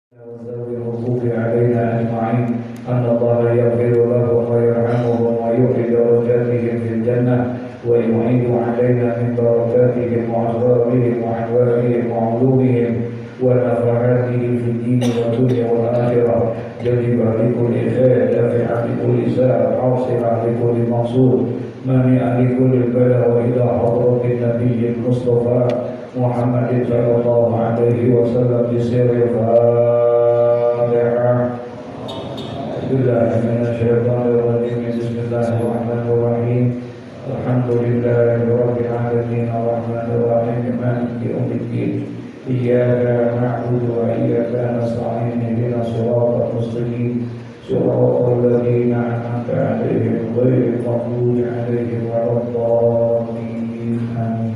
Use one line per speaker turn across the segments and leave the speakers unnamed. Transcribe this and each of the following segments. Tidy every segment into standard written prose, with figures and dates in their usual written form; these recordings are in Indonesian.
وذوي الحقوق علينا أجمعين أن الله يغفر لهم ويرحمهم ويعلي درجاتهم في الجنة ويعيد علينا من بركاتهم وأسرارهم وأنوارهم وعلومهم ونفحاته في الدين والدنيا والآخرة جلبا لكل خير دافعا لكل سائر حاصلا لكل مقصود مانعا لكل بلاء وإلى حضرة النبي المصطفى محمد صلى الله عليه وسلم بسر الفاتحة. بالله من الشيطان الرجيم. بسم الله الرحمن الرحيم. الحمد لله رب العالمين الرحمن الرحيم مالك يوم الدين إياك نعبد وإياك نستعين اهدنا الصراط المستقيم صراط الذين أنعمت عليهم غير المغضوب عليهم ولا الضالين آمين.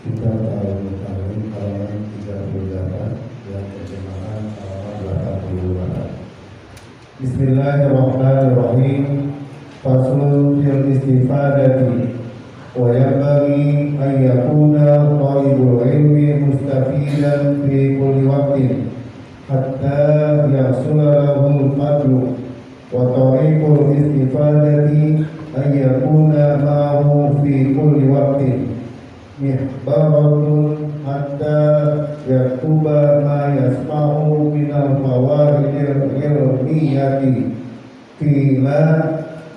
Kita tahu halaman 38 yang terjemahan halaman 82. Bismillahirrahmanirrahim. Faslun fil istifadati wa yanbaghi an yakuna talibul ilmi mustafidan fi kulli waqtin hatta yahsula lahul fadlu wa tariqul istifadati an yakuna ma'ahu fi kulli waqtin mihbaratun hatta yaktuba ma yasma'u minal fawaidil ilmiyati qila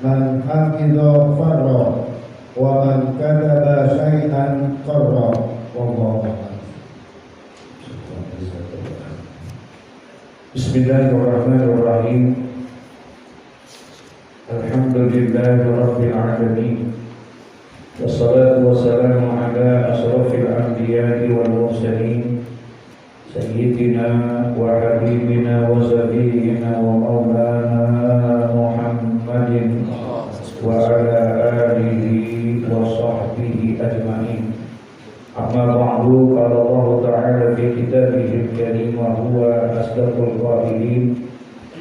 man hafidha farra wa man kataba syai'an qarra wallahu a'lam.
Bismillahirrahmanirrahim. Alhamdulillahi rabbil alamin. Wassalatu wassalamu ala asrafil anbiya'i wal mursalin Sayyidina wa habibina wa zabiyina wa maulana Muhammadin wa ala alihi wa sahbihi ajma'in. Amma ba'du, qala Allah ta'ala fi kitabihil karim wa huwa asdaqul qailin.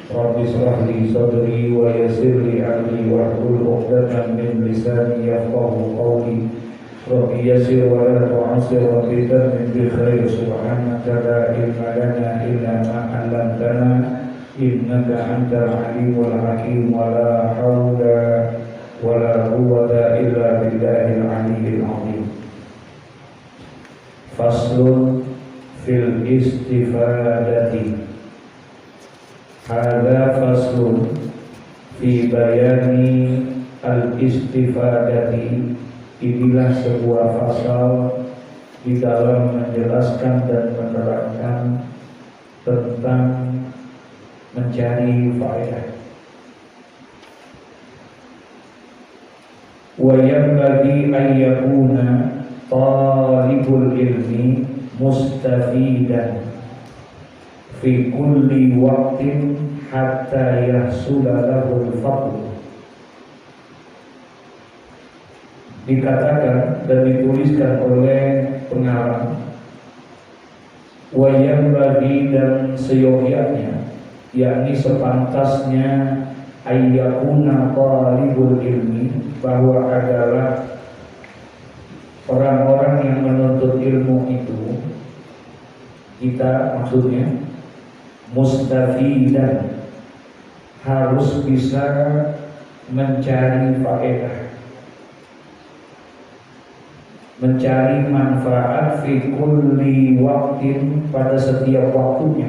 Rabbi shrah li sadri wa yassir li amri wahlul 'uqdatam min lisani yafqahu qawli. Rabbi yassir wa la tu'assir wa bitammin bi khair. Subhanaka la ilma lana illa ma 'allamtana innaka antal alimul hakim. Wa la hawla wa la quwwata illa billahil aliyyil azim. Faslun fil istifadati. Hadza faslun fi bayani al-istifadati. Inilah sebuah fasal di dalam menjelaskan dan menerangkan tentang mencari faedah. Wa yanbaghi an yakuna talibul ilmi mustafidan fi kulli waqtin hatta yahsula lahul fadl. Dikatakan dan dituliskan oleh pengarang, wa yanbaghi, dan seyogyanya, yakni sepantasnya, ayyakuna talibul ilmi, bahwa adalah orang-orang yang menuntut ilmu itu, kita maksudnya mustafidan, harus bisa mencari faedah, mencari manfaat fi kulli waqtin, pada setiap waktunya,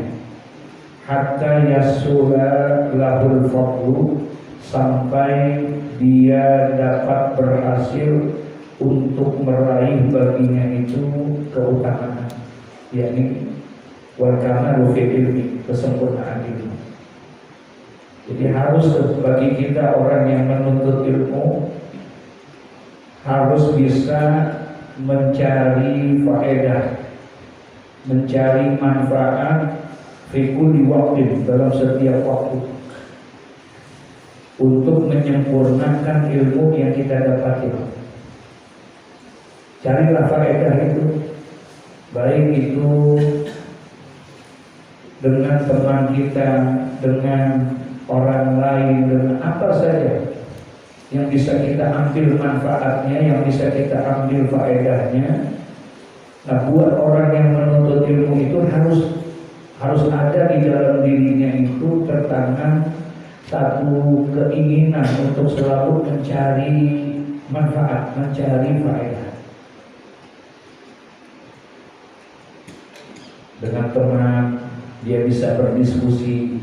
hatta yasula lahul fadlu, sampai dia dapat berhasil untuk meraih baginya itu keutamaan, yakni wal kamalu fi ilmi, kesempurnaan ilmu. Jadi harus bagi kita orang yang menuntut ilmu harus bisa mencari faedah, mencari manfaat fi kulli waqtin, dalam setiap waktu, untuk menyempurnakan ilmu yang kita dapati. Carilah faedah itu, baik itu dengan teman kita, dengan orang lain, dengan apa saja yang bisa kita ambil manfaatnya, yang bisa kita ambil faedahnya. Nah, buat orang yang menuntut ilmu Harus ada di dalam dirinya itu tertanam satu keinginan untuk selalu mencari manfaat, mencari faedah. Dengan teman dia bisa berdiskusi,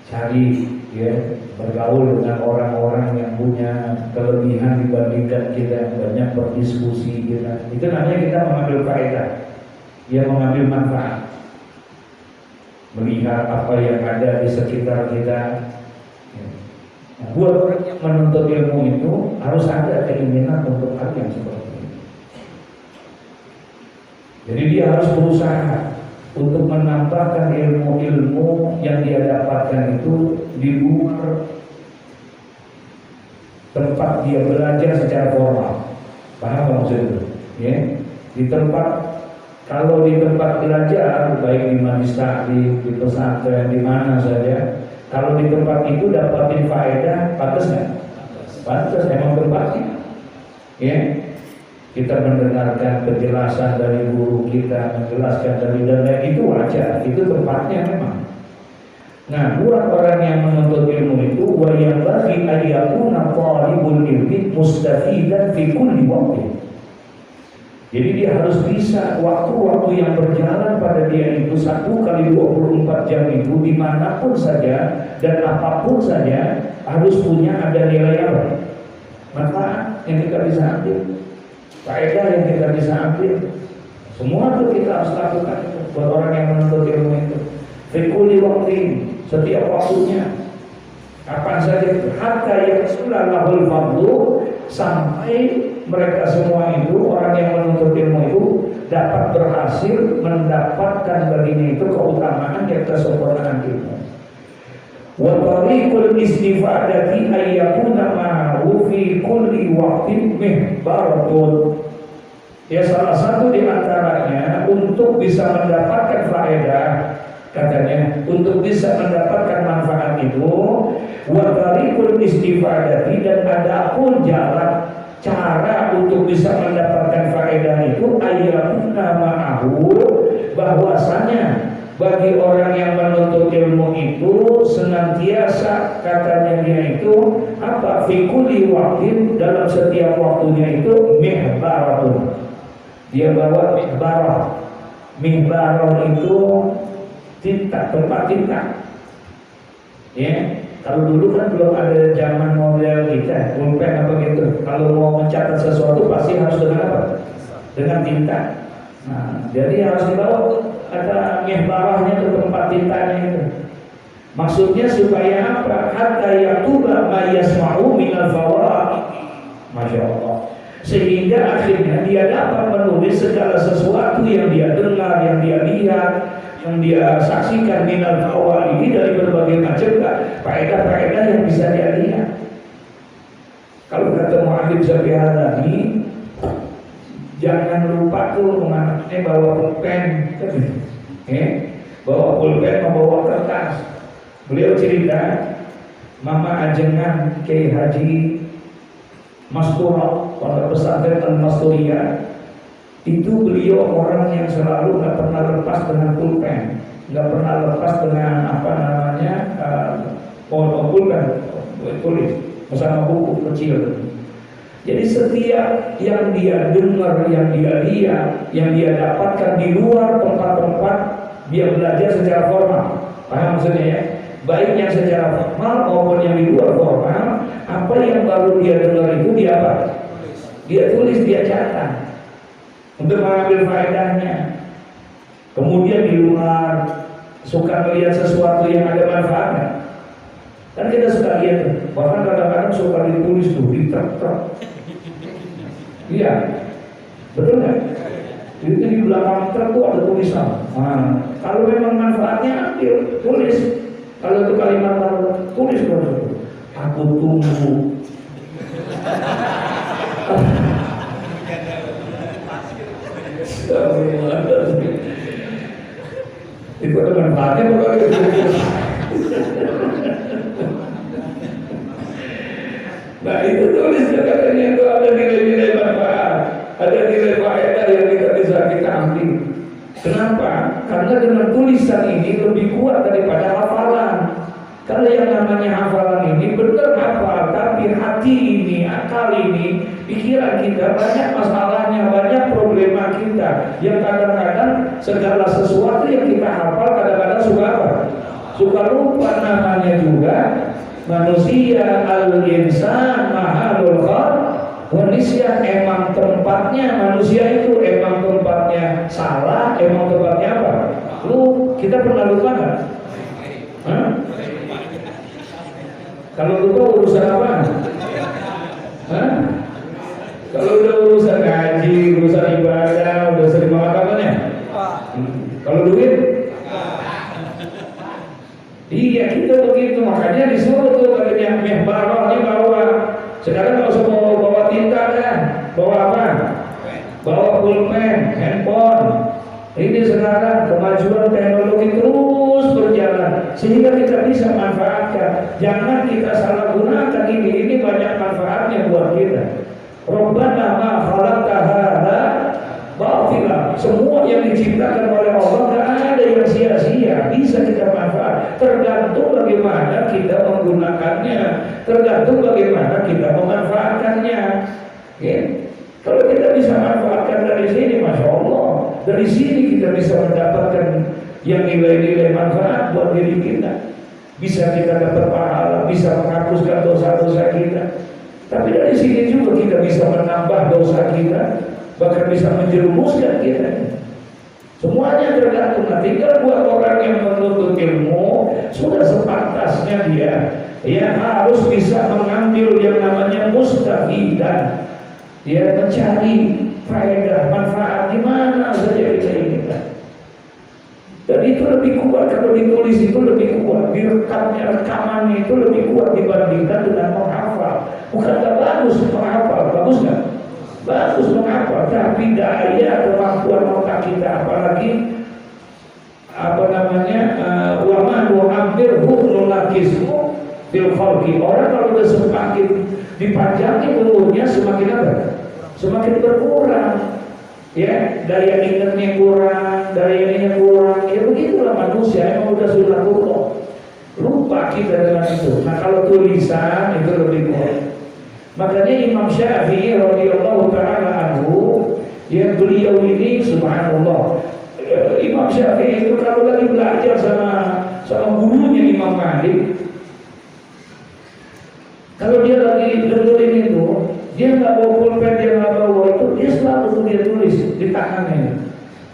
cari ya, bergaul dengan orang-orang yang punya kelebihan dibandingkan kita, yang banyak berdiskusi kita. Itu namanya kita mengambil faedah, dia mengambil manfaat, melihat apa yang ada di sekitar kita. Nah, buat orang yang menuntut ilmu itu harus ada keinginan untuk hal yang seperti ini. Jadi dia harus berusaha untuk menambahkan ilmu-ilmu yang dia dapatkan itu di luar tempat dia belajar secara formal. Paham maksudnya? Ya, di tempat, kalau di tempat belajar, baik di majelis taklim, di pesantren, di mana saja, kalau di tempat itu dapatin faedah, pantas nggak? Pantas, emang tempatnya. Ya, kita mendengarkan penjelasan dari guru kita, menjelaskan dari dan itu wajar, itu tempatnya memang. Nah, buat orang yang menuntut ilmu itu, wa yang bagi ayatuna talibul ilmi mustafidan fi kulli waqtin. Jadi dia harus bisa waktu-waktu yang berjalan pada dia itu 1 kali 24 jam itu dimanapun saja dan apapun saja harus punya ada nilai apa? Manfaat yang kita bisa ambil, faedah yang kita bisa ambil. Semua itu kita harus lakukan buat orang yang menuntut ilmu itu. Fikuli waktu, setiap waktunya, kapan saja, hatta yahsulallahul fadlu, sampai mereka semua itu, orang yang menuntut ilmu itu dapat berhasil mendapatkan baginya itu keutamaan yang kesempurnaan ilmu. Wa tariqul istifadati ayyakuna ma'ahu fi kulli waqtin mihbaratun. Ya, salah satu di antaranya untuk bisa mendapatkan faedah, katanya untuk bisa mendapatkan manfaat itu, wa tariqul istifadati, dan adapun jalan cara untuk bisa mendapatkan faedah itu ayyakuna ma'ahu, bahwasanya bagi orang yang menuntut ilmu itu senantiasa, katanya dia itu apa, fi kulli waqtin, dalam setiap waktunya itu mihbaratun, dia bawa mihbarah. Mihbarah itu tinta, tempat tinta. Ya, kalau dulu kan belum ada zaman model kita, pulpen apa gitu. Kalau mau mencatat sesuatu pasti harus dengan apa? Dengan tinta. Nah, jadi harus dibawa ada mihbarahnya ke tempat tintanya itu. Maksudnya supaya apa? Hatta yatuba ma yasma'u minal fawaid. Masya Allah. Sehingga akhirnya dia dapat menulis segala sesuatu yang dia dengar, yang dia lihat, yang dia saksikan minal fawaid ini, dari berbagai macam faedah-faedah yang bisa dia lihat. Kalau kata Mu'adzib Syarihani, jangan lupa tuh anaknya bawa pulpen, bawa pulpen, membawa kertas. Beliau cerita, Mama Ajengan Kiai Haji Masturah, Pondok Pesantren Al-Masturiyah, itu beliau orang yang selalu nggak pernah lepas dengan pulpen, nggak pernah lepas dengan apa namanya pulpen, tulis bersama buku kecil. Jadi setiap yang dia dengar, yang dia lihat, yang dia dapatkan di luar tempat-tempat dia belajar secara formal, paham maksudnya ya? Baik yang secara formal maupun yang di luar formal, apa yang baru dia dengar itu dia apa? Dia tulis, dia catat untuk mengambil faedahnya. Kemudian di luar suka melihat sesuatu yang ada manfaatnya. Kan kita suka lihat, bahkan kadang-kadang suka ditulis tuh di truk-truk. Iya, betul nggak? Itu di belakang truk tuh ada tulisan. Nah, kalau memang manfaatnya ambil, tulis. Kalau itu kalimat baru, tulis dulu. Aku tunggu. Itu ada manfaatnya bukan? Nah itu tulis katanya itu ada nilai-nilai manfaat, ada nilai faedah yang kita bisa kita ambil. Kenapa? Karena dengan tulisan ini lebih kuat daripada hafalan. Kalau yang namanya hafalan ini benar hafal, tapi hati ini, akal ini, pikiran kita banyak masalahnya, banyak problema kita. Yang kadang-kadang segala sesuatu yang kita hafal kadang-kadang suka apa? Suka lupa. Namanya juga manusia, al-insan mahalul khalq wa nisyan. Emang tempatnya manusia itu, emang tempatnya salah, emang tempatnya apa? Kita pernah lupa nggak? Hah? Kalau lupa urusan apa? Hah? Kalau udah urusan ngaji, urusan ibadah, udah sering makan kapannya? Kalau duit? Iya, kita begitu. Makanya disuruh tuh katanya mehbarah ini bawa. Sekarang kalau semua bawa tinta kan, bawa apa? Bawa pulpen, handphone. Ini sekarang kemajuan teknologi terus berjalan sehingga kita bisa manfaatkan. Jangan kita salah gunakan ini banyak manfaatnya buat kita. Rabbana ma khalaqta hadza batila. Semua yang diciptakan oleh Allah tidak ada yang sia-sia, bisa kita manfaat. Tergantung bagaimana kita menggunakannya, tergantung bagaimana kita memanfaatkannya. Ya. Kalau kita bisa manfaatkan dari sini, masya Allah, dari sini kita bisa mendapatkan yang nilai-nilai manfaat buat diri kita. Bisa kita dapat pahala, bisa menghapuskan dosa-dosa kita. Tapi dari sini juga kita bisa menambah dosa kita, bahkan bisa menjerumuskan kita. Semuanya tergantung. Nah, tinggal buat orang yang menuntut ilmu sudah sepantasnya dia harus bisa mengambil yang namanya mustafidan. Dia mencari faedah, manfaat di mana saja kita inginkan. Dan itu lebih kuat, kalau ditulis itu lebih kuat, direkamnya, rekamannya itu lebih kuat dibandingkan dengan menghafal. Bukan gak bagus menghafal, bagus gak? Bagus menghafal, tapi daya kemampuan otak kita, apalagi wa ma nu'ammir nunakismu fil khalqi. Orang kalau udah semakin dipanjangin umurnya semakin apa? Semakin berkurang. Ya, daya ingatnya kurang, daya ininya kurang. Ya begitulah manusia, emang udah sudah lupa kita dengan itu. Nah, kalau tulisan itu lebih kuat. Makanya Imam Syafi'i radhiyallahu taala anhu, yang beliau ini subhanallah, Imam Syafi'i itu kalau lagi belajar sama gurunya Imam Malik, kalau dia lagi dengerin itu, dia nggak bawa pulpen, dia nggak bawa itu, dia selalu tuh dia tulis di tangannya.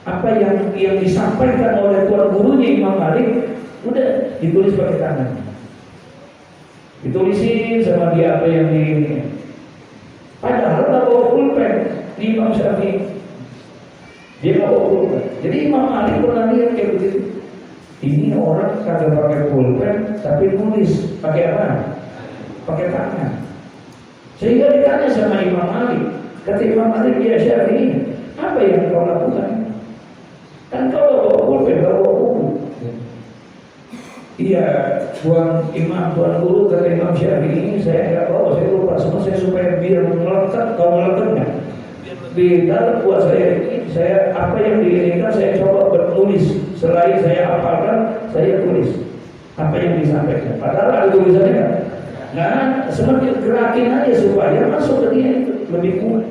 Apa yang disampaikan oleh tuan gurunya Imam Malik, udah ditulis pakai tangan. Ditulisin sama dia apa yang di ini. Padahal nggak bawa pulpen di Imam Syafi'i. Dia nggak bawa pulpen. Jadi Imam Malik pernah lihat kayak begitu. Ini orang kagak pakai pulpen, tapi tulis pakai apa? Pakai tangan. Sehingga ditanya sama Imam Malik, kata Imam Malik, ya Syafi'i, apa yang kau lakukan? Kan kau bawa pulpen, bawa buku. Iya, tuan guru kata Imam Syafi'i, saya nggak bawa, saya lupa semua, saya supaya biar melekat, kau melekatnya. Beda buat saya ini, saya apa yang diinginkan saya coba bertulis. Selain saya hafalkan, saya tulis apa yang disampaikan. Padahal ada tulisannya kan? Nah, semakin gerakin aja supaya masuk ke dia itu lebih kuat.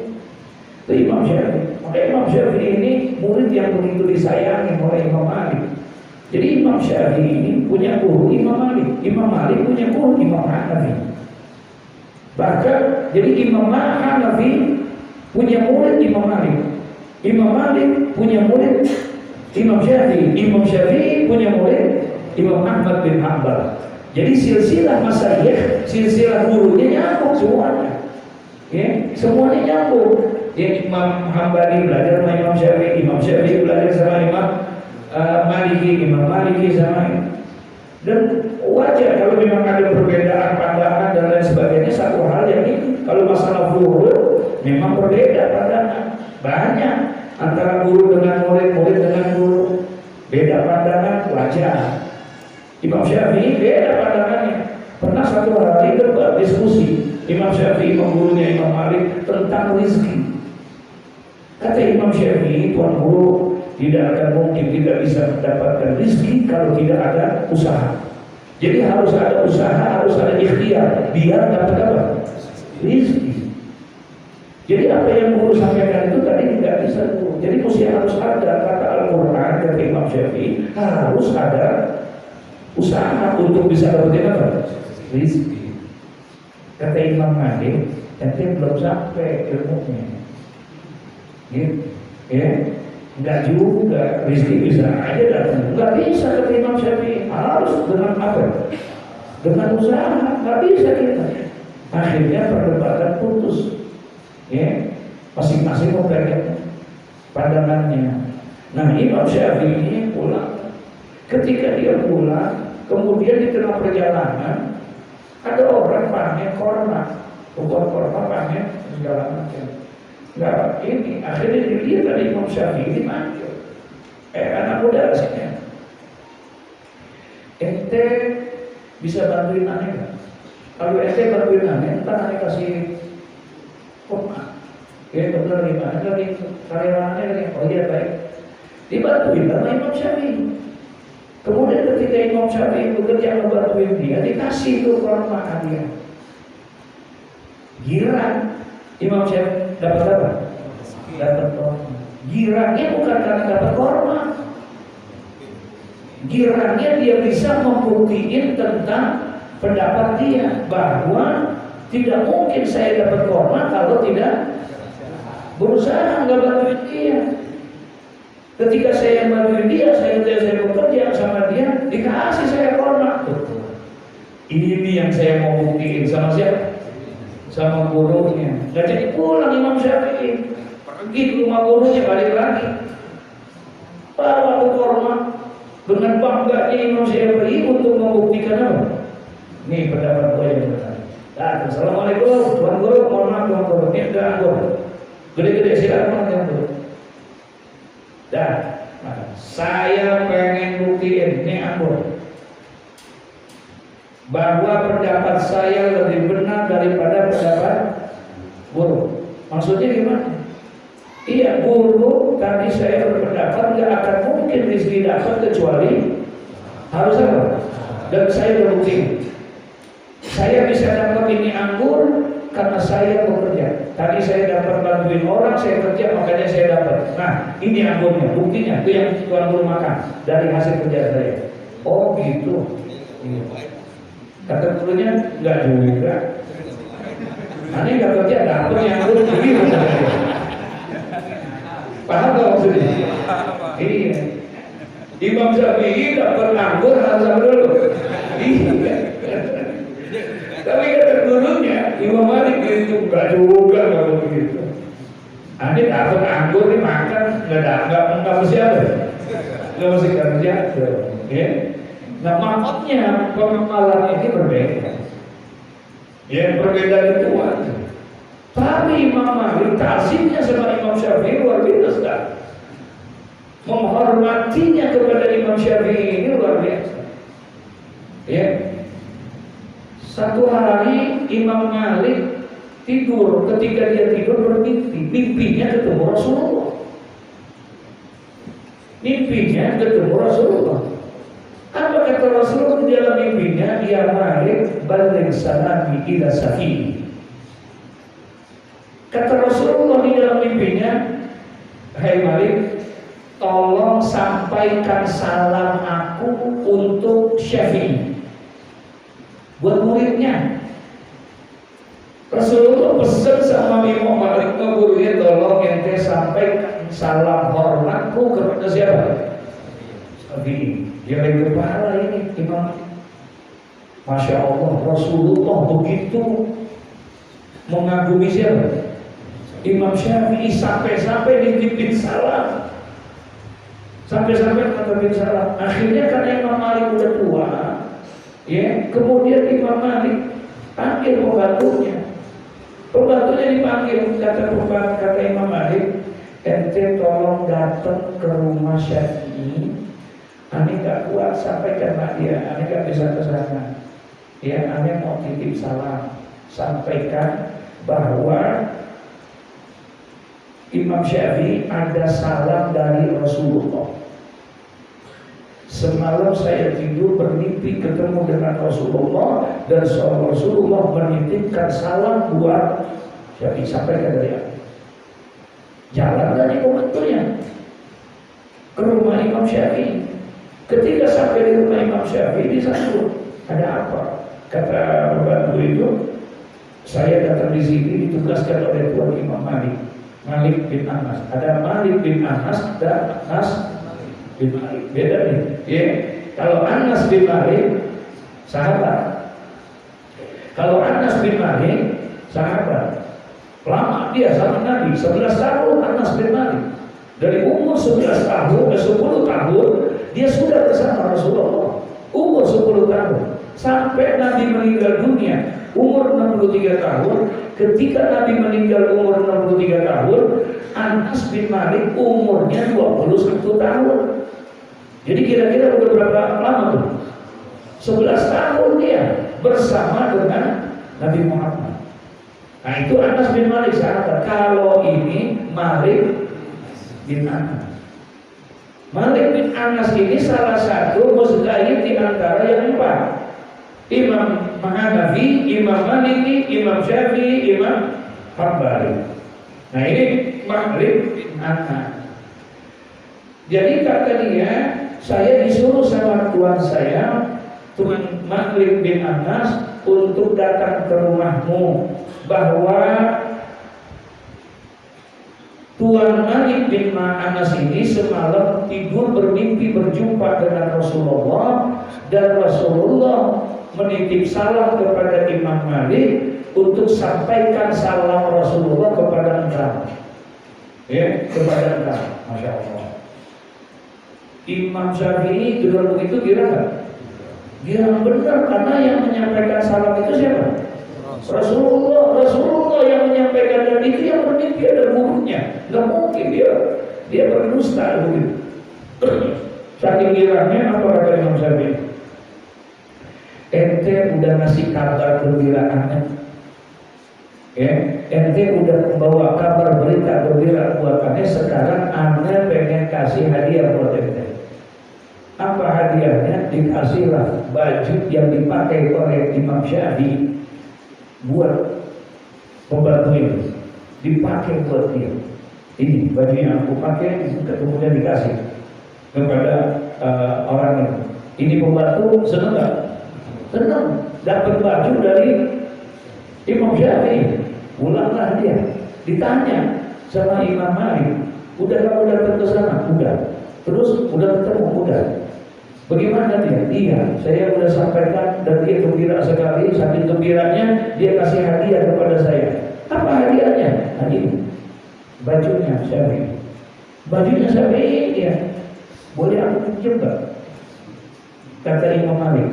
Itu Imam Syafi'i. Maka Imam Syafi'i ini murid yang begitu disayangi oleh Imam Malik. Jadi Imam Syafi'i ini punya guru Imam Malik. Imam Malik punya guru Imam Hanafi. Bahkan jadi Imam Hanafi punya murid Imam Malik. Imam Malik punya murid Imam Syafi'i. Imam Syafi'i punya murid Imam Ahmad bin Hanbal. Jadi silsilah masyayikh, silsilah gurunya nyambung semuanya. Ya, semuanya nyambung. Ya, Imam Hambali belajar sama Imam Syafi'i, Imam Syafi'i belajar sama Imam Maliki, Imam Maliki sama ini. Dan wajar kalau memang ada perbedaan pandangan dan lain sebagainya. Satu hal yang ini, kalau masalah furu' memang berbeda pandangan. Banyak antara guru dengan murid, murid dengan guru. Beda pandangan, wajar. Imam Syafi'i beda pandangannya. Pernah satu hari debat diskusi Imam Syafi'i gurunya Imam Malik tentang rezeki. Kata Imam Syafi'i, tuan guru, tidak akan mungkin kita bisa mendapatkan rezeki kalau tidak ada usaha. Jadi harus ada usaha, harus ada ikhtiar biar dapat apa? Rezeki. Jadi apa yang guru sampaikan itu tadi tidak bisa guru. Jadi mesti harus ada, kata Al-Quran dari Imam Syafi'i, harus ada usaha untuk bisa dapetin apa? Rezeki. Kata Imam Malik, ente belum sampai ilmunya. Gitu, ya? Enggak juga, rezeki bisa aja datang. Enggak bisa kata Imam Syafi'i, harus dengan apa? Dengan usaha, enggak bisa kita. Akhirnya perdebatan putus. Ya, masing-masing mempegang pandangannya. Nah, Imam Syafi'i pulang. Ketika dia pulang, kemudian di tengah perjalanan ada orang panen korma, bukan korma panen segala macam. Nah, ini akhirnya dilihat dari Imam Syafi'i dipanggil. Anak muda sini. Ente bisa bantuin aneh nggak? Kalau ente bantuin aneh, ntar aneh kasih koma. Ya, benar gimana? Dari karyawannya dari oh iya baik. Dibantuin sama Imam Syafi'i. Kemudian ketika Imam Syafi'i bekerja membantuin dia, dikasih tuh korma hadiah. Girang Imam Syafi'i dapat apa? Dapat korma. Girangnya bukan karena dapat korma. Girangnya dia bisa membuktikan tentang pendapat dia bahwa tidak mungkin saya dapat korma kalau tidak berusaha, nggak bantuin dia. Ketika saya bantuin dia, saya bekerja sama dia, dikasih saya korma. Ini yang saya mau buktiin sama siapa? Sama gurunya. Gak jadi pulang Imam Syafi'i, pergi ke rumah gurunya, balik lagi bawa ke korma dengan bangganya Imam Syafi'i untuk membuktikan apa? Ini pendapat gue yang benar. Assalamualaikum Tuan Guru, mohon maaf Tuan Guru, ini udah anggur gede-gede, silakan Tuan Guru. Dah, saya pengen buktiin ini anggur bahwa pendapat saya lebih benar daripada pendapat guru. Maksudnya gimana? Iya, guru tadi saya berpendapat nggak akan mungkin rezeki dapat kecuali harus apa? Dan saya berbukti. Saya bisa dapat ini anggur karena saya bekerja. Tadi saya dapat bantuin orang, saya kerja, makanya saya dapat. Nah, ini anggurnya, buktinya itu yang Tuan Guru makan dari hasil kerja saya. Oh gitu. Kata gurunya enggak juga. Aneh nggak kerja, dapat yang anggur begitu. Paham nggak maksudnya? Iya. Imam Syafi'i dapat anggur harus apa dulu? Iya. Tapi kata gurunya, Imam Malik itu enggak juga kalau begitu. Aneh dapat anggur dimakan, nggak mesti apa? Nggak mesti kerja, ya. Nah, makanya pemahaman ini berbeda. Ya, perbedaan itu aja. Tapi Imam Malik kasihnya sama Imam Syafi'i luar biasa. Menghormatinya kepada Imam Syafi'i ini luar biasa. Ya. Satu hari Imam Malik tidur, ketika dia tidur bermimpi, mimpinya ketemu Rasulullah. Mimpinya ketemu Rasulullah. Apa kata Rasulullah di dalam mimpinya? Ya Malik, balik salami ila Syafi'i. Kata Rasulullah di dalam mimpinya, hai Malik, tolong sampaikan salam aku untuk Syafi'i, buat muridnya. Rasulullah pesan sama Imam Malik ke gurunya, tolong ente sampaikan salam hormatku kepada siapa? Syafi'i. Yang dari kepala ini Imam. Masya Allah, Rasulullah begitu mengagumi siapa? Imam Syafi'i, sampai-sampai dititipin salam, sampai-sampai dititipin salam. Akhirnya karena Imam Malik udah tua, ya, kemudian Imam Malik panggil pembantunya. Pembantunya dipanggil, kata Imam Malik, ente tolong datang ke rumah Syafi'i. Aneh gak kuat sampaikan sama dia, aneh gak bisa ke sana. Ya, aneh mau titip salam, sampaikan bahwa Imam Syafi'i ada salam dari Rasulullah. Semalam saya tidur bermimpi ketemu dengan Rasulullah dan Rasulullah menitipkan salam buat Syafi'i, sampaikan dari aku. Jalan dari momentumnya ke rumah Imam Syafi'i. Ketika sampai di rumah Imam Syafi'i disambut, ada apa? Kata pembantu itu, saya datang di sini ditugaskan oleh Tuan Imam Malik bin Anas. Ada Malik bin Anas, ada Anas bin Malik. Beda nih. Ya. Kalau Anas bin Malik sahabat. Kalau Anas bin Malik sahabat. Lama dia sama Nabi, 11 tahun Anas bin Malik. Dari umur 11 tahun ke 10 tahun dia sudah bersama Rasulullah. Umur 10 tahun sampai Nabi meninggal dunia umur 63 tahun. Ketika Nabi meninggal umur 63 tahun, Anas bin Malik umurnya 21 tahun. Jadi kira-kira udah berapa lama tuh? 11 tahun dia bersama dengan Nabi Muhammad. Nah itu Anas bin Malik sahabat. Kalau ini Malik bin Anas. Malik bin Anas ini salah satu mujtahid di antara yang 4. Imam Hanafi, Imam Maliki, Imam Syafi'i, Imam Hambali. Nah ini Malik bin Anas. Jadi kata dia, saya disuruh sama tuan saya, Tuan Malik bin Anas, untuk datang ke rumahmu, bahwa Tuan Malik bin Anas ini semalam tidur bermimpi berjumpa dengan Rasulullah, dan Rasulullah menitip salam kepada Imam Malik untuk sampaikan salam Rasulullah kepada engkau. Ya, kepada engkau. Masya Allah. Imam Syafi'i dengar begitu kira nggak? Dia benar, karena yang menyampaikan salam itu siapa? Rasulullah yang menyampaikan, dan itu yang bermimpi ada gurunya. Nggak mungkin dia berdusta begitu. Saking girangnya, apa kata Imam Syafi'i? Ente udah ngasih kabar gembira aneh, ya? Ente udah membawa kabar berita gembira buat aneh. Sekarang aneh pengen kasih hadiah buat ente. Apa hadiahnya? Dikasihlah baju yang dipakai oleh Imam Syafi'i buat pembantu ini, dipakai buat dia. Ini baju yang aku pakai, kemudian dikasih kepada orang ini. Ini pembantu senang nggak? Senang, dapat baju dari Imam Syafi'i. Pulanglah dia, ditanya sama Imam Malik, udah kamu datang ke sana? Udah. Terus udah ketemu? Udah. Bagaimana dia? Iya, saya udah sampaikan dan dia gembira sekali. Saking gembiranya dia kasih hadiah kepada saya. Apa hadiahnya? Hadiah bajunya Syafi'i. Bajunya Syafi'i ya. Boleh aku pinjam nggak? Kata Imam Malik.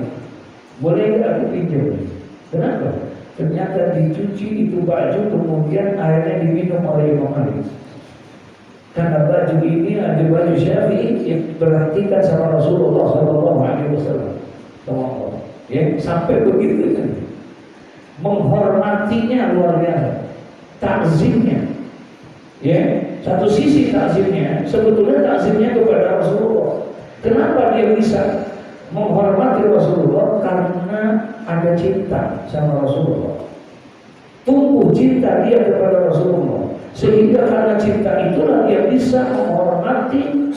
Boleh nggak aku pinjam? Kenapa? Ternyata dicuci itu baju, kemudian airnya diminum oleh Imam Malik. Karena baju ini ada baju Syafi'i yang diperhatikan sama Rasulullah SAW. Ya, sampai begitu kan. Menghormatinya luar biasa. Takzimnya. Ya, satu sisi takzimnya, sebetulnya takzimnya kepada Rasulullah. Kenapa dia bisa menghormati Rasulullah? Karena ada cinta sama Rasulullah. Tumbuh cinta dia kepada Rasulullah. Sehingga karena cinta itulah dia bisa menghormati,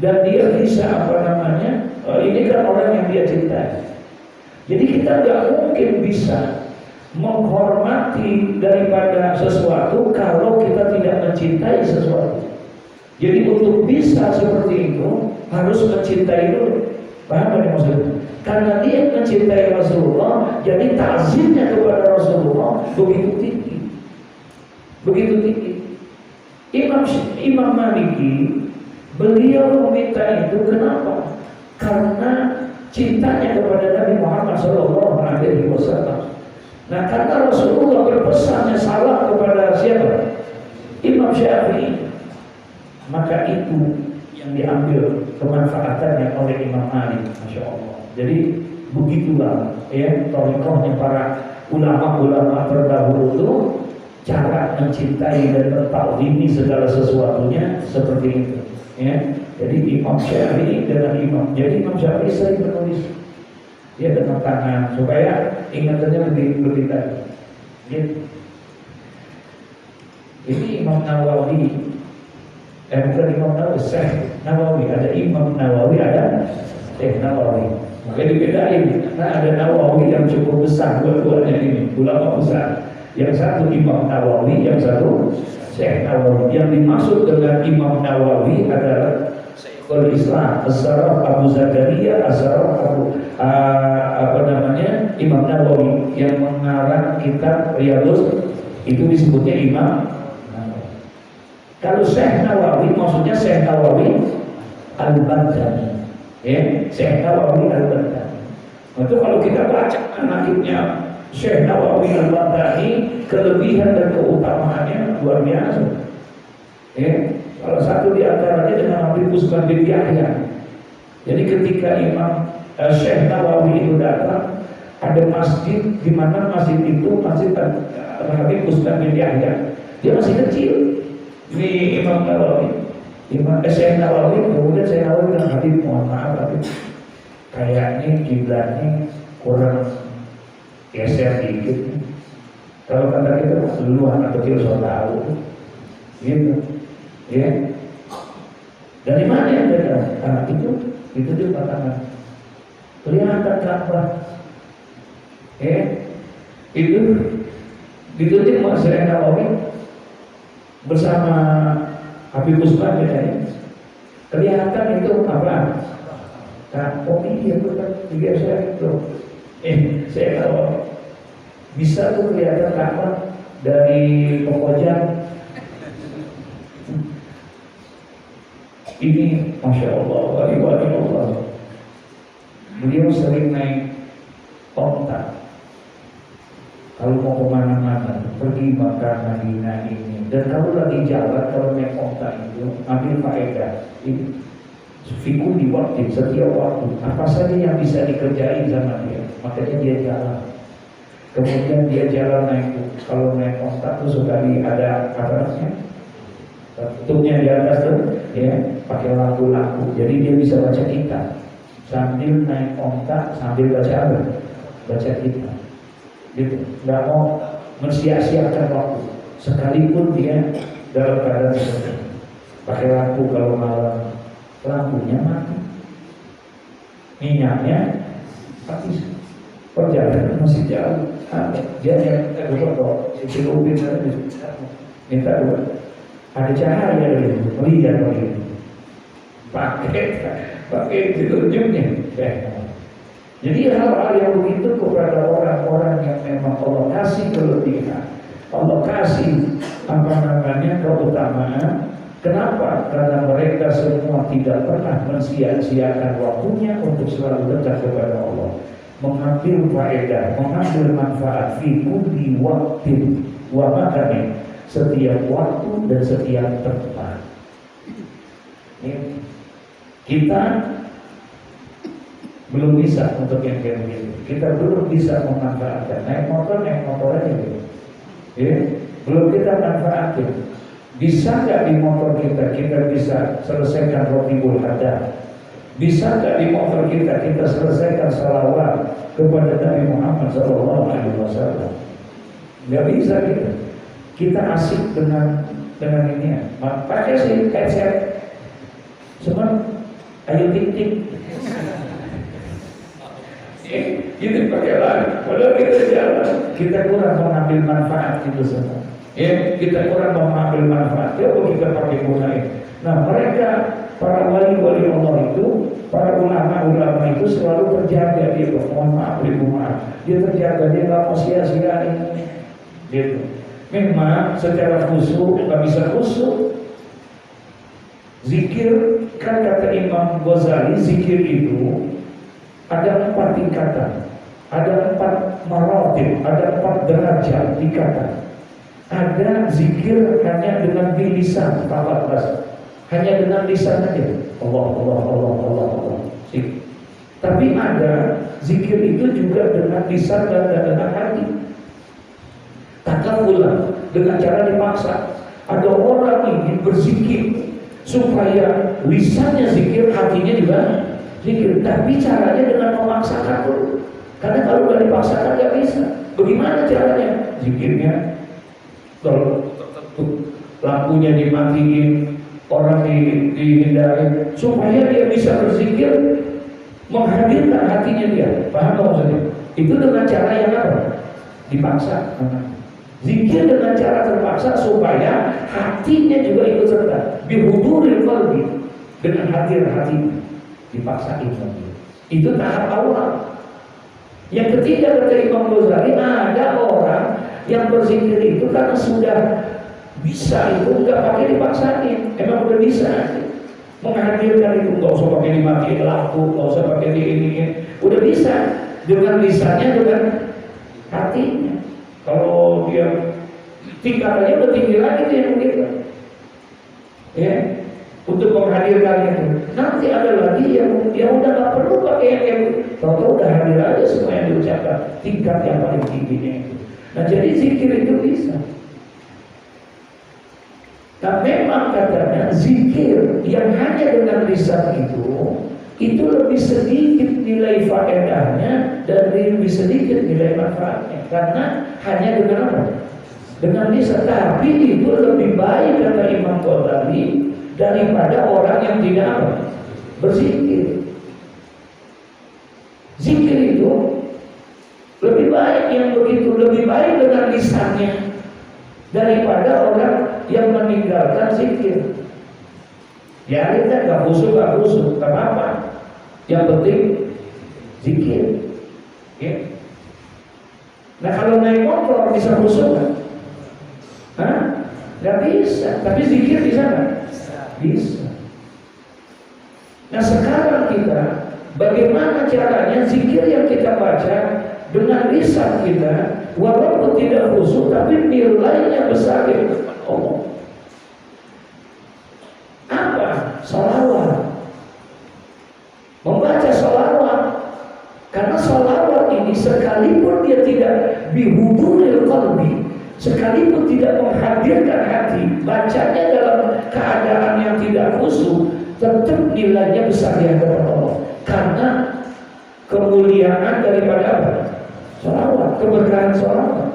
dan dia bisa ini kan orang yang dia cintai. Jadi kita nggak mungkin bisa menghormati daripada sesuatu kalau kita tidak mencintai sesuatu. Jadi untuk bisa seperti itu harus mencintai dulu. Paham kan maksudnya? Karena dia mencintai Rasulullah, jadi takzimnya kepada Rasulullah begitu tinggi. Begitu tinggi. Imam Maliki, beliau meminta itu kenapa? Karena cintanya kepada Nabi Muhammad SAW. Nah, karena Rasulullah berpesannya salah kepada siapa? Imam Syafi'i. Maka itu yang diambil kemanfaatannya oleh Imam Malik, Masya Allah. Jadi begitulah ya thariqahnya para ulama-ulama terdahulu itu. cara mencintai dan mentakzimi segala sesuatunya seperti itu. Ya. Jadi Imam Syafi'i dengan Imam Syafi'i sering menulis dia dengan tangan supaya ingatannya lebih tadi. Gitu. Ini Imam Nawawi, bukan Imam Nawawi, Syekh Nawawi. Ada Imam Nawawi, ada Syekh Nawawi. Makanya dibedain. Nah, ada Nawawi yang cukup besar, dua-duanya ini ulama besar. Yang satu Imam Nawawi, yang satu Syekh Nawawi. Yang dimaksud dengan Imam Nawawi adalah Syekhul Islam, As-Saraf Abu Zakaria, As-Saraf Abu Imam Nawawi yang mengarang kitab Riyadhus, itu disebutnya Imam Nawawi. Kalau Syekh Nawawi maksudnya Syekh Nawawi Al-Baghdadi. Ya, Syekh Nawawi Al-Baghdadi. Itu kalau kita baca anaknya Syekh Nawawi Al-Baghdadi, kelebihan dan keutamaannya luar biasa. Ya, salah satu di antaranya dengan Habib Usman bin Yahya. Jadi ketika Imam Syekh Nawawi itu datang, ada masjid di mana masjid itu masjid Habib Usman bin Yahya. Dia masih kecil. Ini Imam Nawawi, Syekh Nawawi, kemudian Syekh Nawawi bilang, Habib, mohon maaf Habib, kayaknya kiblatnya kurang geser dikit. Kalau kata kita dulu anak kecil so tahu, gitu, ya. Dari mana yang beda? Itu dia katakan kelihatan Ka'bah, itu ditutup Syekh Nawawi bersama Habib Usman ya. Kelihatan itu apa? Kopi dia bukan digeser itu. Saya tahu bisa tuh kelihatan Ka'bah dari Kokojan. Ini Masya Allah, wali-wali Allah. Beliau sering naik onta. Kalau mau kemana-mana, pergi Makkah, Madinah ini. Dan kalau lagi jalan, kalau naik onta itu, ambil faedah. Ini fikul di waktu, setiap waktu. Apa saja yang bisa dikerjain sama dia, makanya dia jalan. Kemudian dia jalan naik, kalau naik onta tuh suka ada apa namanya? Tutupnya di atas tuh, ya, pakai lampu-lampu. Jadi dia bisa baca kitab sambil naik onta, sambil baca apa? Baca kitab. Gitu. Nggak mau mensia-siakan waktu. Sekalipun dia dalam keadaan seperti ini. Pakai lampu kalau malam, lampunya mati, minyaknya habis, perjalanan masih jauh. Dia yang kok dicelupin minta dua. Ada cahaya itu, melihat begitu. Pakai ditunjuknya. Jadi hal-hal yang begitu kepada orang-orang yang memang Allah kasih kelebihan, Allah kasih keutamaan. Kenapa? Karena mereka semua tidak pernah mensia-siakan waktunya untuk selalu dekat kepada Allah, mengambil faedah, mengambil manfaat fi kulli waqtin wa makanin, setiap waktu dan setiap tempat. Kita belum bisa untuk yang kayak begitu. Kita belum bisa memanfaatkan. Naik motor aja gitu. Belum kita manfaatin. Bisa nggak di motor kita bisa selesaikan Rotibul Hadar? Bisa nggak di motor kita selesaikan salawat kepada Nabi Muhammad SAW? Nggak bisa kita. Kita asik dengan ini. Pakai sih headset. Cuman ayo tik-tik. Gitu pakai lagi. Padahal kita jalan, kita kurang mengambil manfaat itu semua. Kita kurang mengambil manfaat. Coba kita pakai gunain. Nah, mereka para wali-wali Allah itu, para ulama-ulama itu selalu terjaga dia. Mohon maaf, dia terjaga, dia nggak mau sia-siain. Gitu. Memang secara khusyuk nggak bisa khusyuk. Zikir kan kata Imam Ghazali, zikir itu ada 4 tingkatan, ada 4 maratib, ada 4 derajat tingkatan. Ada zikir hanya dengan lisan, hanya dengan lisan saja. Allah. Tapi ada zikir itu juga dengan lisan dan dengan hati. Takafulan, dengan cara dipaksa. Ada orang ingin berzikir supaya lisannya zikir, hatinya juga zikir, tapi caranya dengan memaksakan dulu. Karena kalau udah dipaksakan nggak bisa. Bagaimana caranya? Zikirnya kalau tertentu, lampunya dimatiin, orang dihindari, supaya dia bisa berzikir, menghadirkan hatinya dia. Paham nggak maksudnya? Itu dengan cara yang apa? Dipaksa. Zikir dengan cara terpaksa supaya hatinya juga ikut serta. Bihuduril qalbi, dengan hadir hatinya dipaksain. Itu tahap awal. Yang ketiga kata Imam Ghazali, ada orang yang berzikir itu karena sudah bisa, itu nggak pakai dipaksain, emang udah bisa menghadirkan itu, nggak usah pakai dimatiin lampu, nggak usah pakai diiniin, udah bisa dengan lisannya, dengan hatinya. Kalau dia tingkatannya udah tinggi lagi tuh yang begitu, ya, untuk menghadirkan itu. Nanti ada lagi yang udah nggak perlu pakai yang kayak tahu udah hadir aja semua yang diucapkan, tingkat yang paling tingginya itu. Nah jadi zikir itu bisa. Nah memang katanya zikir yang hanya dengan lisan itu lebih sedikit nilai faedahnya dan lebih sedikit nilai manfaatnya, karena hanya dengan apa? Dengan lisan. Tapi itu lebih baik kata Imam Ghazali daripada orang yang tidak apa? Berzikir. Zikir itu lebih baik yang begitu, lebih baik dengan lisannya daripada orang yang meninggalkan zikir. Ya kita gak khusyuk, gak apa-apa. Yang penting zikir. Ya. Nah kalau naik motor bisa khusyuk kan? Hah? Gak bisa. Tapi zikir bisa kan? Bisa. Nah sekarang kita, bagaimana caranya zikir yang kita baca dengan lisan kita, walaupun tidak khusyuk tapi nilainya besar di depan Allah. Apa? Sholawat. Membaca sholawat. Karena sholawat ini sekalipun dia tidak bihuduril qalbi, sekalipun tidak menghadirkan hati, bacanya dalam keadaan yang tidak khusyuk, tetap nilainya besar di hadapan Allah. Karena kemuliaan daripada apa? Sholawat, keberkahan sholawat.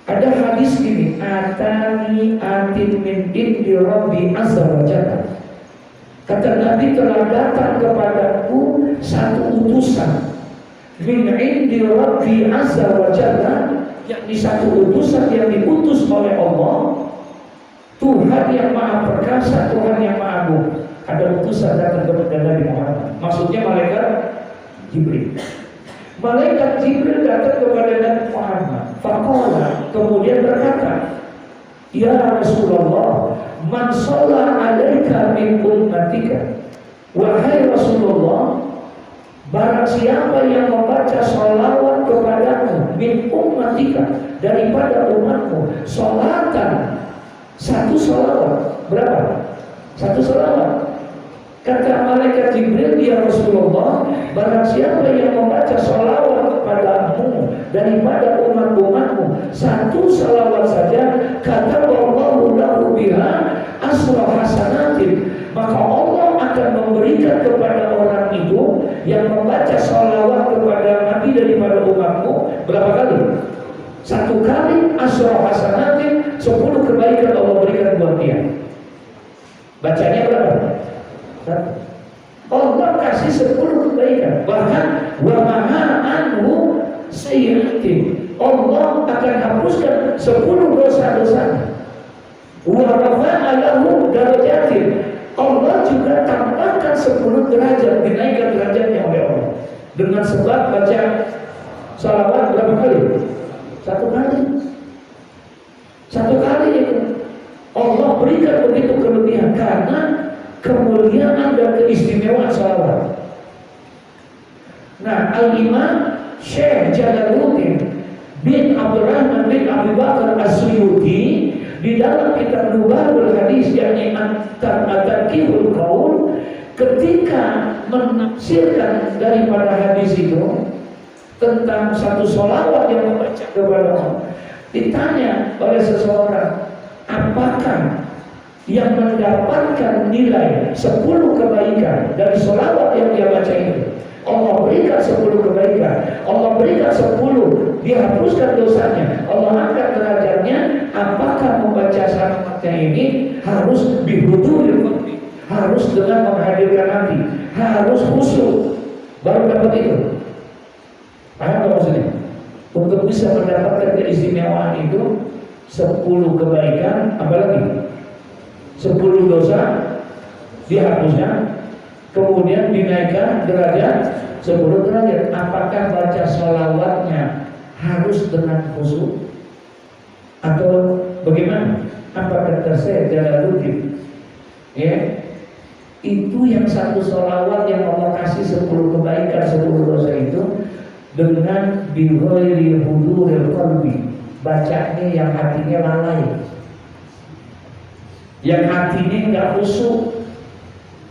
Ada hadis gini, atani atin min indi rabbi azza wa jalla. Kata Nabi, telah datang kepadaku satu utusan min indi rabbi azza wa jalla, yakni satu utusan yang diutus oleh Allah, Tuhan yang maha perkasa, Tuhan yang maha agung. Ada utusan datang kepada Nabi Muhammad. Maksudnya malaikat Jibril. Malaikat Jibril datang kepada Nabi Muhammad. Faqala, kemudian berkata, ya Rasulullah, man shalla alaika min ummatika. Wahai Rasulullah, barang siapa yang membaca sholawat kepadamu min ummatika, daripada umatmu, sholatan, satu sholawat. Berapa? Satu sholawat. Kata malaikat Jibril, ya Rasulullah, barang siapa yang membaca sholawat kepadamu daripada umat-umatmu, satu sholawat saja, kata Allahu lahu biha asra hasanatin, maka Allah akan memberikan kepada orang itu yang membaca sholawat kepada Nabi daripada umatmu berapa kali? Satu kali, asra hasanatin, 10 kebaikan Allah berikan buat dia. Bacanya berapa? Allah kasih 10 kebaikan. Bahkan wa maha anhu sayyi'atin, Allah akan hapuskan 10 dosa-dosa. Wa rafa'a lahu darajatin, Allah juga tambahkan 10 derajat, dinaikkan derajatnya oleh Allah dengan sebab baca salawat berapa kali? Satu kali. Satu kali itu Allah berikan begitu kelebihan karena kemuliaan dan keistimewaan salawat. Nah, Al-Imam Syekh Jalaluddin bin Abdurrahman bin Abi Bakar As-Suyuti di dalam kitab Nubahul Hadis, yakni At-Tarkihul Qaul, ketika menafsirkan daripada hadis itu tentang satu sholawat yang membaca kepada Allah, Ditanya oleh seseorang, apakah yang mendapatkan nilai 10 kebaikan dari sholawat yang dia baca itu? Allah berikan 10 kebaikan, Allah berikan 10, dihapuskan dosanya, Allah angkat derajatnya. Apakah membaca syaratnya ini harus bihuduril, harus dengan menghadirkan hati, harus khusyuk baru dapat itu? Paham apa maksudnya? Untuk bisa mendapatkan keistimewaan itu 10 kebaikan, apalagi 10 dosa dihapuskan, kemudian dinaikkan derajat 10 derajat. Apakah baca sholawatnya harus dengan khusyuk atau bagaimana? Apa kata saya Jalaluddin? Ya, itu yang satu sholawat yang Allah kasih 10 kebaikan, 10 dosa itu dengan bighairi huduril qalbi, bacanya yang hatinya lalai, yang hatinya nggak khusyuk.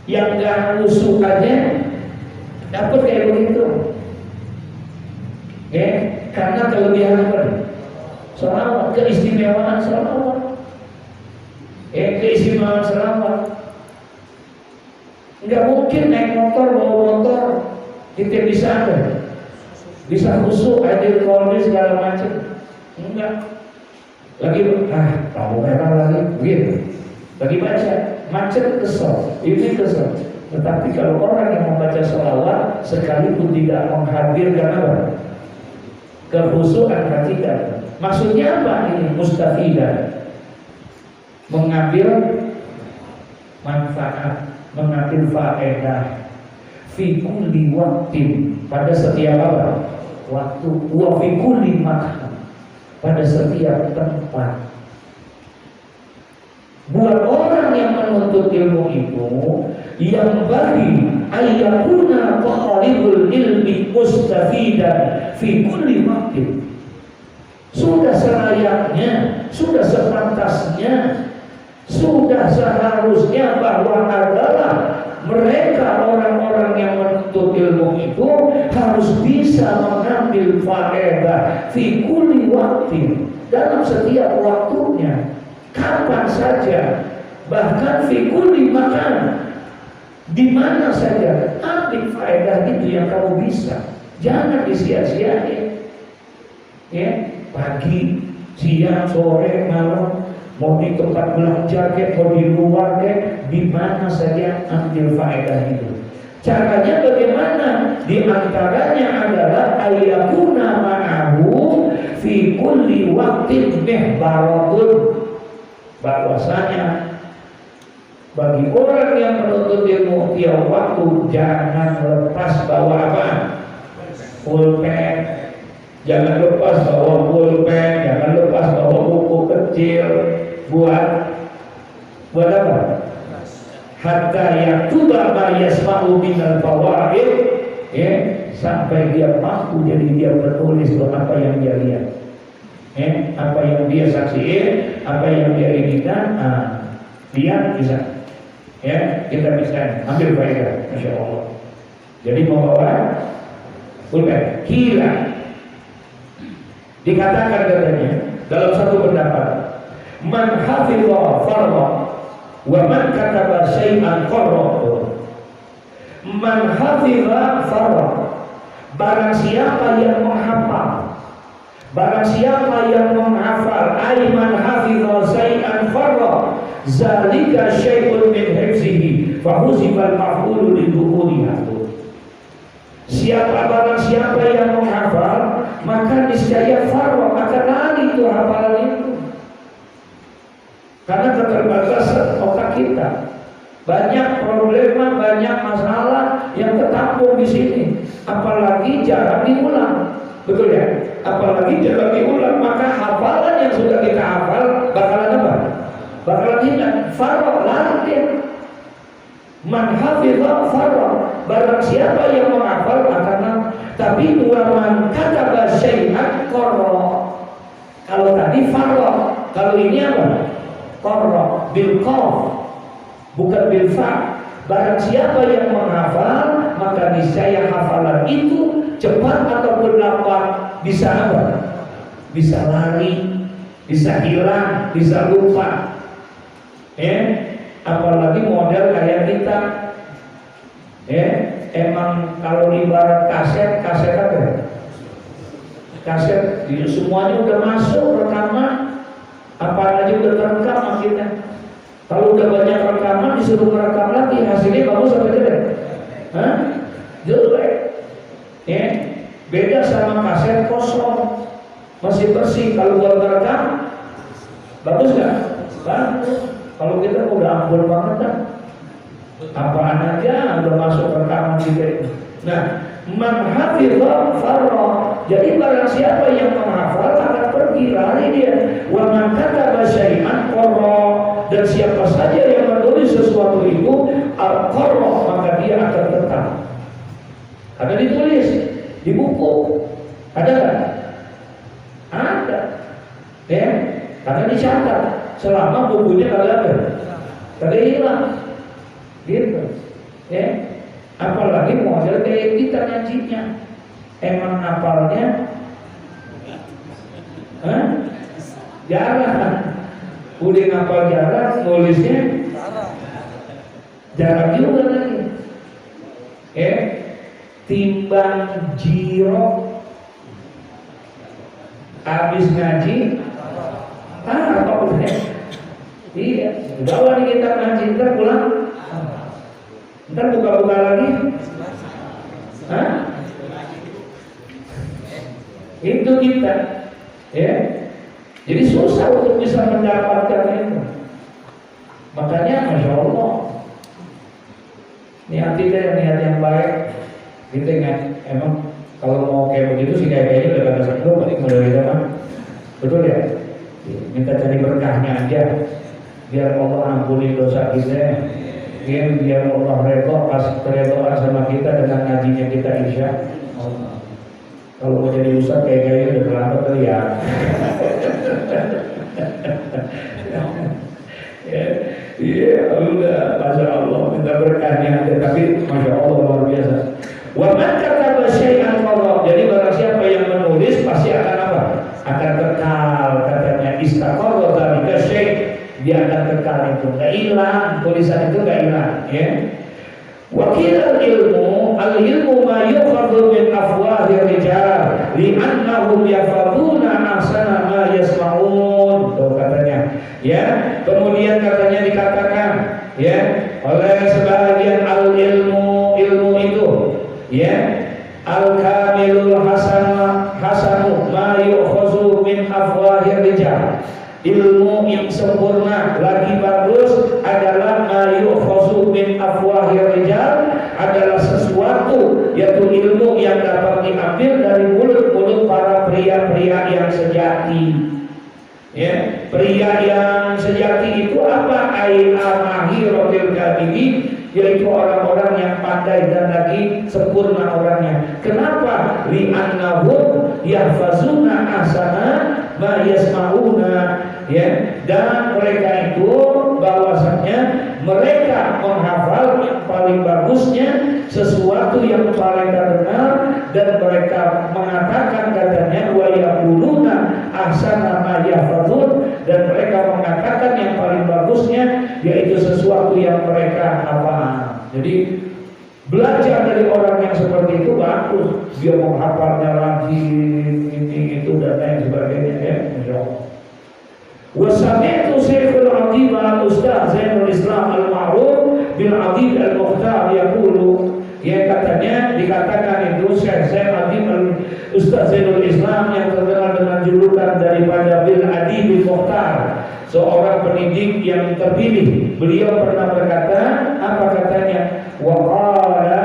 Yang nggak khusyuk aja dapat kayak begitu. Karena kelebihan apa? Sholawat, keistimewaan sholawat. Keistimewaan sholawat. Nggak mungkin naik motor, bawa motor kita bisa ada, bisa khusyuk, hadir koloni segala macam. Enggak. Lagi tahu merah lagi, begitu. Lagi baca, macet kesel, ini kesel. Tetapi kalau orang yang membaca sholawat sekalipun tidak menghadirkan apa? Kekhusyukan hatinya. Maksudnya apa ini? Mustafidah, mengambil manfaat, mengambil faedah fi kulli waktin, pada setiap apa? Waktu, wa fi kulli makan, pada setiap tempat. Buat orang yang menuntut ilmu itu, yang bagi ayyakuna talibul ilmi mustafidan fi kulli waqtin. Sudah selayaknya, sudah sepantasnya, sudah seharusnya bahwa adalah mereka orang-orang yang menuntut ilmu itu harus bisa mengambil faedah fi kulli waqtin, dalam setiap waktunya, kapan saja, bahkan fi kulli makan, di mana saja. Ambil faedah itu yang kamu bisa, jangan disia-siain. Pagi, siang, sore, malam, mau di tempat belanja ke, mau di luar ke, di mana saja ambil faedah itu. Caranya bagaimana? Di antaranya adalah ayyakuna ma'ahu fi kulli waqtin mihbaratun, bahwasanya bagi orang yang menuntut ilmu tiap waktu jangan lepas bawa apa? Pulpen. Jangan lepas bawa pulpen, jangan lepas bawa buku kecil. Buat apa? Hatta yaktuba ma yasma'u minal fawaid, sampai dia mampu, jadi dia menulis apa yang dia lihat, apa yang dia saksikan, apa yang dia inginkan. Dia bisa, kita bisa ambil faedah, masya Allah. Jadi membawa pulpen. Kila dikatakan katanya dalam satu pendapat, man hafidha farra wa man kataba syai'an qarra. Man hafidha farra, barang siapa yang menghafal, barang siapa yang menghafal, ay man hafidha syai'an farra, zalika syai'un min hifzihi fa huzibal maf'ulu lidukuriha. Barang siapa yang menghafal, maka niscaya farwa, akan lari itu hafalan itu. Karena keterbatasan otak kita, banyak problema, banyak masalah yang tertampung di sini. Apalagi jarang diulang, betul ya? Apalagi jarang diulang, maka hafalan yang sudah kita hafal bakalan apa? Bakalan ingat. Farwa, lari. Man hafidha farra, barang siapa yang menghafal akan. Tapi wa man kataba syai'an qarra. Kalau tadi farra, kalau ini apa? Qarra bil qaf, bukan bil fa. Barang siapa yang menghafal, maka niscaya hafalan itu cepat ataupun lambat bisa apa? Bisa lari, bisa hilang, bisa lupa. Apalagi model kayak kita. Emang kalau ibarat kaset apa? Kaset semuanya udah masuk rekaman, apa aja udah terekam sama kita. Kalau udah banyak rekaman disuruh merekam lagi, hasilnya bagus apa jelek? Jelek. Beda sama kaset kosong, masih bersih. Kalau buat merekam bagus nggak? Bagus. Kalau kita udah ampun banget kan, apaan aja udah masuk rekaman kita. Nah, man hafidha farra. Jadi barang siapa yang menghafal akan pergi lari dia. Wa man kataba syai'an qarra. Dan siapa saja yang menulis sesuatu itu al-qarra, maka dia akan tetap. Ada ditulis di buku. Ada kan? Ada. Karena dicatat selama bukunya kagak hilang. Gitu. Apalagi model kayak kita ngajinya. Emang hafalnya jarang. Udah ngapal jarang, nulisnya jarang juga lagi. Timbang jiro habis ngaji apa udah. Iya, bawa nih kita ngaji, ntar pulang, ntar buka-buka lagi. Itu kita, jadi susah untuk bisa mendapatkan itu. Makanya Masya Allah, niat kita yang baik. Kita ingat, emang kalau mau kayak begitu sih kayaknya udah kata satu paling mulai zaman, betul ya? Minta cari berkahnya aja, biar Allah ampuni dosa kita, biar Allah redha sama kita dengan ngajinya kita insya Allah. Kalau mau jadi ustaz kayaknya udah terlambat kali ya. Iya, udah, masya Allah, minta berkahnya aja, tapi masya Allah luar biasa. Wa man kataba syai'an qarra. Jadi barang siapa yang menulis pasti akan apa? Akan kekal, katanya istaqarra dzalika syai'. Dia akan kekal itu, enggak hilang, tulisan itu enggak hilang, ya. Wa qila al-ilmu ma yukhadhu min afwahir rijal li'annahum yafaduna ahsana ma yasma'un. Tuh katanya, ya. Kemudian katanya dikatakan, ya, oleh sebagian ilmu itu, ya, al-kamilul hasanu ma yu'khazu min afwahir rijal. Ilmu yang sempurna lagi bagus adalah ma yu'khazu min afwahir rijal, adalah sesuatu yaitu ilmu yang dapat diambil dari mulut-mulut para pria-pria yang sejati. Ya, pria yang sejati itu apa? Al-mahiratil kadhibi, yaitu orang-orang yang pandai dan lagi sempurna orangnya. Kenapa? Li'annahum yahfazuna ahsana ma yasma'una, ya. Dan mereka itu bahwasanya mereka menghafal yang paling bagusnya sesuatu yang mereka dengar, dan mereka mengatakan katanya wa yaquluna ahsana ma yahfazun, dan mereka mengatakan yang paling bagusnya yaitu sesuatu yang mereka hafal. Jadi belajar dari orang yang seperti itu bagus, dia menghafalnya rajin, ini itu dan lain sebagainya, ya, insyaallah. Wa sami'tu Syekhul Adib al-Ustaz Zainul Islam al-Ma'ruf bil Adib al-Mukhtar yaqulu, ya, katanya dikatakan itu Syekh Adib al-Ustaz Zainul Islam yang terkenal dengan julukan daripada bil Adib al-Mukhtar, seorang pendidik yang terpilih. Beliau pernah berkata, apa katanya? Wa qala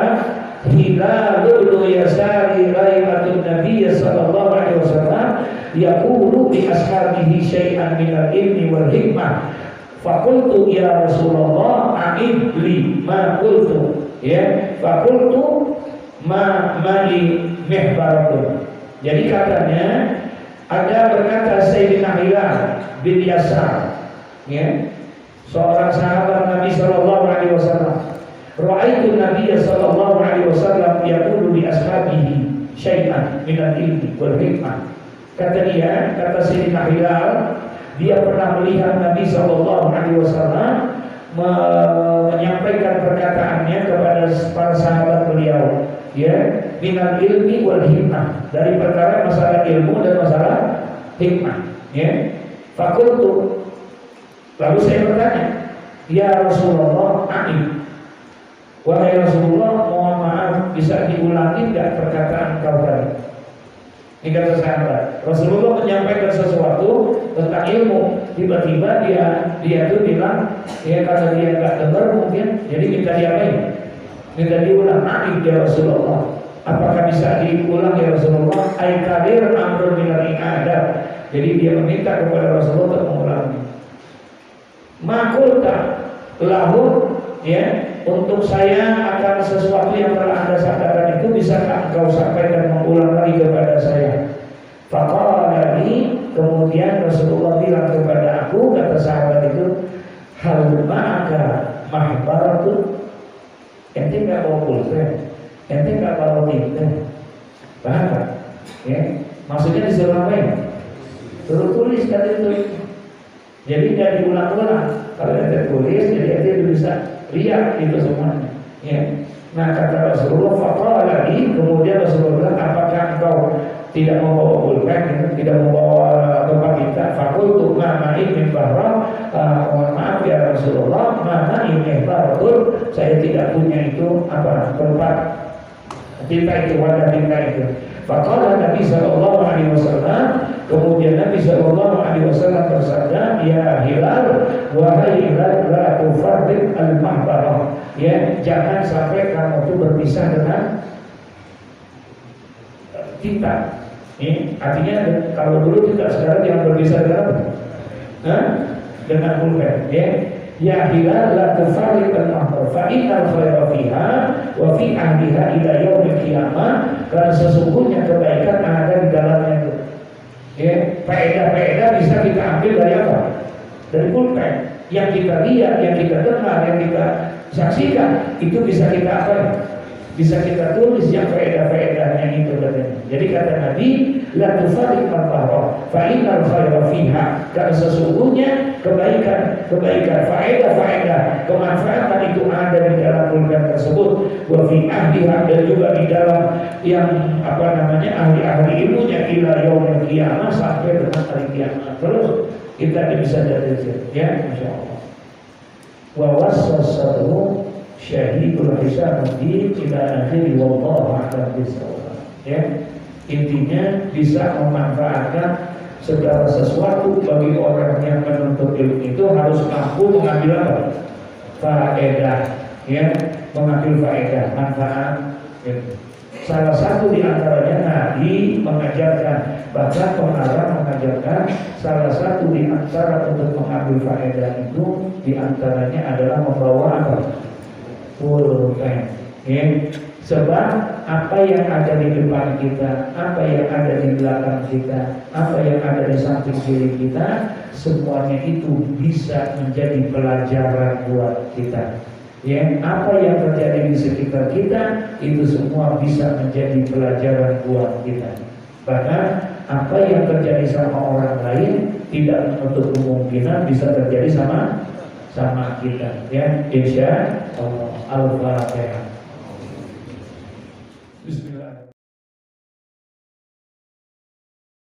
Hilal bin Yasari raihatun Nabi sallallahu alaihi wasallam yaqulu bi ashabihi syai'an min al-ilmi wal hikmah. Faqultu ya Rasulullah a'id li ma qultu, ya, faqultu ma mali mihbaratun. Jadi katanya ada berkata Sayyidina Hilal bin Yasar, ya, seorang sahabat Nabi sallallahu alaihi wasallam, ra'aitu Nabi sallallahu alaihi wasallam yaqulu li ashabihi syai'an min al-ilmi wal hikmah. Kata dia, kata Sayyidina Hilal, dia pernah melihat Nabi Shallallahu Alaihi Wasallam menyampaikan perkataannya kepada para sahabat beliau, ya, minal ilmi wal hikmah, dari perkara masalah ilmu dan masalah hikmah, ya. Fakultu, lalu saya bertanya, ya Rasulullah, wahai Rasulullah, mohon maaf, bisa diulangi tidak perkataan kau tadi? Ini kata sahabat, Rasulullah menyampaikan sesuatu tentang ilmu, tiba-tiba dia tuh bilang, ya kalau dia nggak dengar mungkin, jadi minta diapain? Minta diulang. Ya Rasulullah, apakah bisa diulang ya Rasulullah? Aikadir amrul minal i'adah. Jadi dia meminta kepada Rasulullah untuk mengulangi. Makulta lahu, ya, untuk saya akan sesuatu yang telah Anda sampaikan itu bisakah engkau sampaikan mengulang lagi kepada saya? Faqala li, kemudian Rasulullah bilang kepada aku, kata sahabat itu, hal ma'aka mahbaratun, ente enggak bawa pulpen, ente enggak bawa tinta, paham tak? Ya, maksudnya disuruh ngapain? Suruh tulis kan itu. Jadi tidak diulang-ulang. Kalau ente tulis, jadi ente bisa lihat itu semuanya, ya. Nah kata Rasulullah, faqala lagi, kemudian Rasulullah bilang, apakah engkau tidak membawa pulpen, tidak membawa tempat tinta? Fakultu ma'in min bahra, mohon maaf ya Rasulullah, ma'in min bahratul, saya tidak punya itu tempat tinta itu, wadah tinta itu. Faqala Nabi sallallahu alaihi wasallam, kemudian Nabi sallallahu alaihi wasallam bersabda, ya Hilal, wahai Hilal, la tufarriq al-mahbarah, ya, jangan sampai kamu itu berpisah dengan tinta. Ini artinya kalau dulu tidak, sekarang jangan berpisah dengan pulpen, ya. Ya Hilal, la tufarriq al-mahbarah, fa innal khaira fiha wa fi ahliha ila yaumil qiyamah, karena sesungguhnya kebaikan ada di dalamnya itu. Ya, faedah-faedah bisa kita ambil dari apa? Dari pulpen. Yang kita lihat, yang kita dengar, yang kita saksikan, itu bisa kita apa? Bisa kita tulis yang faedah-faedahnya itu. Jadi kata Nabi, la tufarriq al-bahra fa innal khaira fiha, karena sesungguhnya kebaikan, faedah-faedah, kemanfaatan itu ada di dalam pulpen tersebut. Wa fi ahliha, dan juga di dalam yang ahli-ahli ilmunya ila yaumil qiyamah, sampai dengan hari kiamat. Terus kita bisa jadi, ya, insyaallah. Wa wasasatu syahidul hisabati ila akhiri wallahu a'lam bishawab. Ya, intinya bisa memanfaatkan segala sesuatu bagi orang yang menuntut ilmu itu harus mampu mengambil apa? Faedah, ya, mengambil faedah, manfaat. Ya. Salah satu di antaranya Nabi mengajarkan, bahkan pengarang mengajarkan, salah satu di antara untuk mengambil faedah itu di antaranya adalah membawa apa? Pulpen. Ya. Sebab apa yang ada di depan kita, apa yang ada di belakang kita, apa yang ada di samping kiri kita, semuanya itu bisa menjadi pelajaran buat kita. Ya, apa yang terjadi di sekitar kita itu semua bisa menjadi pelajaran buat kita. Bahkan apa yang terjadi sama orang lain tidak menutup kemungkinan bisa terjadi sama kita. Ya, insya Allah. Al-Fatihah.